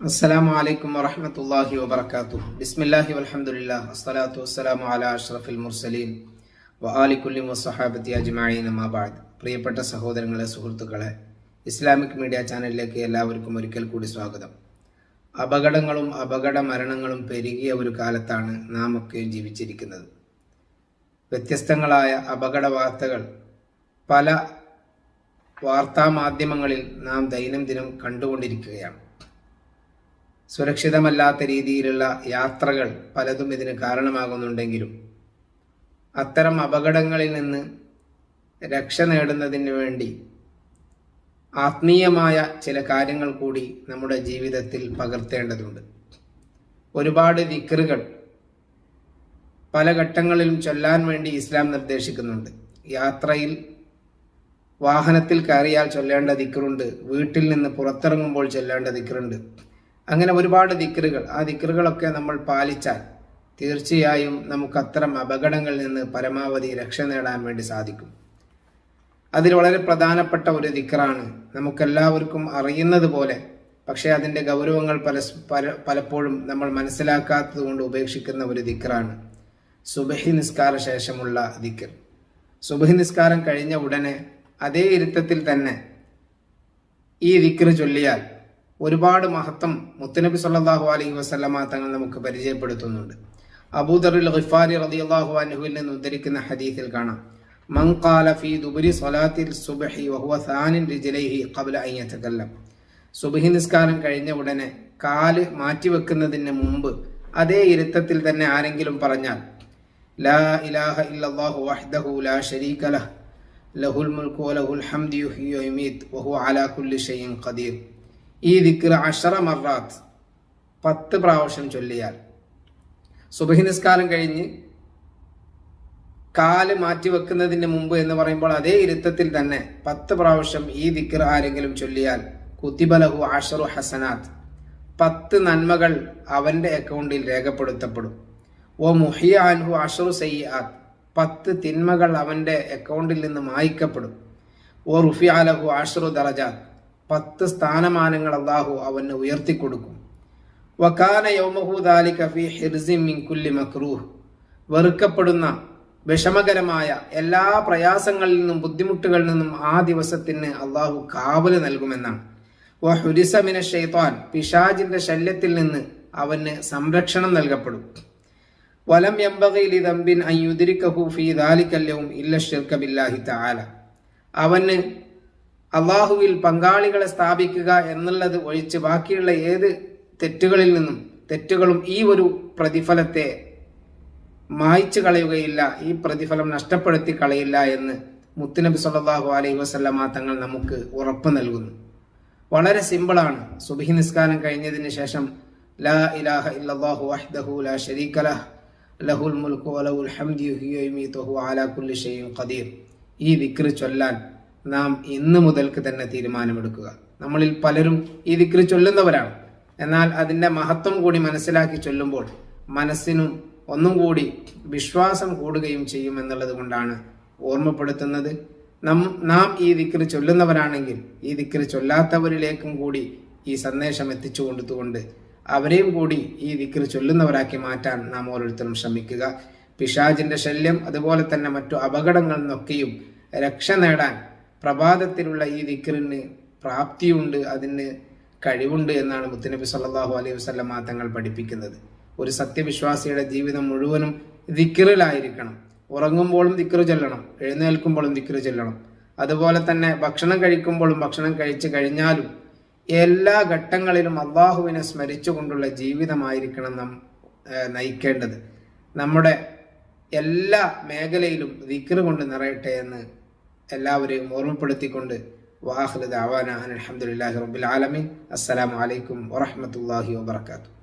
അസ്സലാമു അലൈക്കും വറഹ്മത്തുള്ളാഹി വബറകാതുഹു. ബിസ്മില്ലാഹി വൽഹംദുലില്ലാഹ് വസ്സലാത്തു വസ്സലാമു അലാ അഷ്റഫിൽ മുർസലീൻ വആലി കുല്ലി വസ്സഹാബത്തി അജ്മഈൻ അമ്മാ ബഅദ്. പ്രിയപ്പെട്ട സഹോദരങ്ങളെ, സുഹൃത്തുക്കളെ, ഇസ്ലാമിക് മീഡിയ ചാനലിലേക്ക് എല്ലാവർക്കും ഒരിക്കൽ കൂടി സ്വാഗതം. അപകടങ്ങളും അപകട മരണങ്ങളും പെരുകിയ ഒരു കാലത്താണ് നാം ഒക്കെ ജീവിച്ചിരിക്കുന്നത്. വ്യത്യസ്തങ്ങളായ അപകട വാർത്തകൾ പല വാർത്താ മാധ്യമങ്ങളിൽ നാം ദൈനംദിനം കണ്ടുകൊണ്ടിരിക്കുകയാണ്. സുരക്ഷിതമല്ലാത്ത രീതിയിലുള്ള യാത്രകൾ പലതും ഇതിന് കാരണമാകുന്നുണ്ടെങ്കിലും അത്തരം അപകടങ്ങളിൽ നിന്ന് രക്ഷ നേടുന്നതിന് വേണ്ടി ആത്മീയമായ ചില കാര്യങ്ങൾ കൂടി നമ്മുടെ ജീവിതത്തിൽ പകർത്തേണ്ടതുണ്ട്. ഒരുപാട് ദിക്റുകൾ പല ഘട്ടങ്ങളിലും ചൊല്ലാൻ വേണ്ടി ഇസ്ലാം നിർദ്ദേശിക്കുന്നുണ്ട്. യാത്രയിൽ വാഹനത്തിൽ കയറിയാൽ ചൊല്ലേണ്ട ദിക്റുണ്ട്, വീട്ടിൽ നിന്ന് പുറത്തിറങ്ങുമ്പോൾ ചൊല്ലേണ്ട ദിക്റുണ്ട്. അങ്ങനെ ഒരുപാട് ദിക്റുകൾ, ആ ദിക്റുകളൊക്കെ നമ്മൾ പാലിച്ചാൽ തീർച്ചയായും നമുക്ക് അത്തരം അപകടങ്ങളിൽ നിന്ന് പരമാവധി രക്ഷ നേടാൻ വേണ്ടി സാധിക്കും. അതിൽ വളരെ പ്രധാനപ്പെട്ട ഒരു ദിക്റാണ്, നമുക്കെല്ലാവർക്കും അറിയുന്നത് പോലെ പക്ഷേ അതിൻ്റെ ഗൗരവങ്ങൾ പലപ്പോഴും നമ്മൾ മനസ്സിലാക്കാത്തത് കൊണ്ട് ഉപേക്ഷിക്കുന്ന ഒരു ദിക്റാണ് സുബഹി നിസ്കാര ശേഷമുള്ള ദിക്ർ. സുബഹി നിസ്കാരം കഴിഞ്ഞ ഉടനെ അതേ ഇരുത്തത്തിൽ തന്നെ ഈ ദിക്ർ ചൊല്ലിയാൽ ഒരുപാട് മഹത്വം മുത്തുനബി സല്ലല്ലാഹു അലൈഹി വസല്ലമ തങ്ങൾ നമുക്ക് പരിചയപ്പെടുത്തുന്നുണ്ട്. അബൂദറിൽ ഗിഫാരി റളിയല്ലാഹു അൻഹുവിൽ നിന്ന് ഉദ്ധരിക്കുന്ന ഹദീസിൽ കാണാം, മൻ ഖാല ഫീ ദുബരി സ്വലാത്തിൽ സുബ്ഹി വഹുവ സാനിൻ റിജലൈഹി ഖബ്ല അൻ യതകല്ലം. സുബ്ഹി നിസ്കാരം കഴിഞ്ഞ ഉടനെ കാല് മാറ്റിവെക്കുന്നതിന് മുമ്പ് അതേ ഇരുത്തത്തിൽ തന്നെ ആരെങ്കിലും പറഞ്ഞാൽ ലാ ഇലാഹ ഇല്ലല്ലാഹു വഹ്ദഹു ലാ ശരീക ലഹ് ലഹുൽ മുൽക്കു വലഹുൽ ഹംദു യുഹ്യി വയുമീത് വഹുവ അലാ കുല്ലി ഷൈഇൻ ഖദീർ. ഈ ദിക്ർ 10 മർറാത്ത് 10 പ്രാവശ്യം ചൊല്ലിയാൽ, സുബഹി നിസ്കാരം കഴിഞ്ഞ് കാല് മാറ്റിവെക്കുന്നതിന് മുമ്പ് എന്ന് പറയുമ്പോൾ അതേ ഇരുത്തത്തിൽ തന്നെ 10 പ്രാവശ്യം ഈ ദിക്ർ ആരെങ്കിലും ചൊല്ലിയാൽ കുതിബ ലഹു 10 ഹസനാത്ത്, 10 നന്മകൾ അവന്റെ അക്കൗണ്ടിൽ രേഖപ്പെടുത്തപ്പെടും. വ മുഹിയ അൻഹു 10 സയ്യിആത്ത്, 10 തിന്മകൾ അവന്റെ അക്കൗണ്ടിൽ നിന്ന് മായ്ക്കപ്പെടും. വ റുഫിഅ ലഹു 10 ദറജാത്ത്, 10 സ്ഥാനമാനങ്ങൾ അല്ലാഹു അവന് ഉയർത്തിക്കൊടുക്കും. വകാന യൗമഹു ദാലിക ഫീ ഹിർസിൻ മിൻ കുല്ലി മക്റൂഹ്, വെറുക്കപ്പെടുന്ന വിഷമകരമായ എല്ലാ പ്രയാസങ്ങളിൽ നിന്നും ബുദ്ധിമുട്ടുകളിൽ നിന്നും ആ ദിവസത്തിന് അല്ലാഹു കാവല് നൽകുമെന്നാണ്. വഹുരിസ മിനശ് ശൈത്താൻ, പിശാചിന്റെ ശല്യത്തിൽ നിന്ന് അവന് സംരക്ഷണം നൽകപ്പെടും. വലം യംബഗി ലിദംബിൻ അൻ യുദ്രികഹു ഫീ ദാലികൽ യൗം ഇല്ല ശിർക ബില്ലാഹി തആല, അവന് അള്ളാഹുവിൽ പങ്കാളികളെ സ്ഥാപിക്കുക എന്നുള്ളത് ഒഴിച്ച് ബാക്കിയുള്ള ഏത് തെറ്റുകളും ഈ ഒരു പ്രതിഫലത്തെ മായ്ച്ചു കളയുകയില്ല, ഈ പ്രതിഫലം നഷ്ടപ്പെടുത്തി കളയില്ല എന്ന് മുത്തുനബി സല്ലല്ലാഹു അലൈഹി വസല്ലമ തങ്ങൾ നമുക്ക് ഉറപ്പ് നൽകുന്നു. വളരെ സിമ്പിളാണ്. സുബ്ഹി നിസ്കാരം കഴിഞ്ഞതിന് ശേഷം ലാ ഇലാഹ ഇല്ലല്ലാഹു വഹ്ദഹു ലാ ശരീക ലഹ് ലഹുൽ മുൽക്കു വലഹുൽ ഹംദു യുഹ്യി വയുമീതു വഹുവ അലാ കുല്ലി ഷൈഇൻ ഖദീർ. ഈ ദിക്ർ ചൊല്ലാൻ നാം ഇന്ന് മുതൽക്ക് തന്നെ തീരുമാനമെടുക്കുക. നമ്മളിൽ പലരും ഈ ദിക്ർ ചൊല്ലുന്നവരാണ്, എന്നാൽ അതിൻ്റെ മഹത്വം കൂടി മനസ്സിലാക്കി ചൊല്ലുമ്പോൾ മനസ്സിനും ഒന്നും കൂടി വിശ്വാസം കൂടുകയും ചെയ്യുമെന്നുള്ളത് കൊണ്ടാണ് ഓർമ്മപ്പെടുത്തുന്നത്. നാം ഈ ദിക്ർ ചൊല്ലുന്നവരാണെങ്കിൽ ഈ ദിക്ർ ചൊല്ലാത്തവരിലേക്കും കൂടി ഈ സന്ദേശം എത്തിച്ചു കൊടുത്തുകൊണ്ട് അവരെയും കൂടി ഈ ദിക്ർ ചൊല്ലുന്നവരാക്കി മാറ്റാൻ നാം ഓരോരുത്തരും ശ്രമിക്കുക. പിശാചിന്റെ ശല്യം അതുപോലെ തന്നെ മറ്റു അപകടങ്ങളിൽ നിന്നൊക്കെയും രക്ഷ നേടാൻ പ്രഭാതത്തിലുള്ള ഈ ദിക്റിന് പ്രാപ്തിയുണ്ട്, അതിന് കഴിവുണ്ട് എന്നാണ് മുത്തുനബി സല്ലല്ലാഹു അലൈഹി വസല്ലമ തങ്ങൾ പഠിപ്പിക്കുന്നത്. ഒരു സത്യവിശ്വാസിയുടെ ജീവിതം മുഴുവനും ദിക്റിലായിരിക്കണം. ഉറങ്ങുമ്പോഴും ദിക്ർ ചൊല്ലണം, എഴുന്നേൽക്കുമ്പോഴും ദിക്ർ ചൊല്ലണം. അതുപോലെ തന്നെ ഭക്ഷണം കഴിക്കുമ്പോഴും ഭക്ഷണം കഴിച്ചു കഴിഞ്ഞാലും എല്ലാ ഘട്ടങ്ങളിലും അള്ളാഹുവിനെ സ്മരിച്ചുകൊണ്ടുള്ള ജീവിതമായിരിക്കണം നാം നയിക്കേണ്ടത്. നമ്മുടെ എല്ലാ മേഖലയിലും ദിക്ർ കൊണ്ട് നിറയട്ടെ എന്ന് എല്ലാവരെയും ഓർമ്മപ്പെടുത്തിക്കൊണ്ട് വആഖിറു ദഅവാനാ അൽഹംദുലില്ലാഹി റബ്ബിൽ ആലമീൻ. അസ്സലാമു അലൈക്കും വറഹ്മത്തുള്ളാഹി വബറകാതുഹു.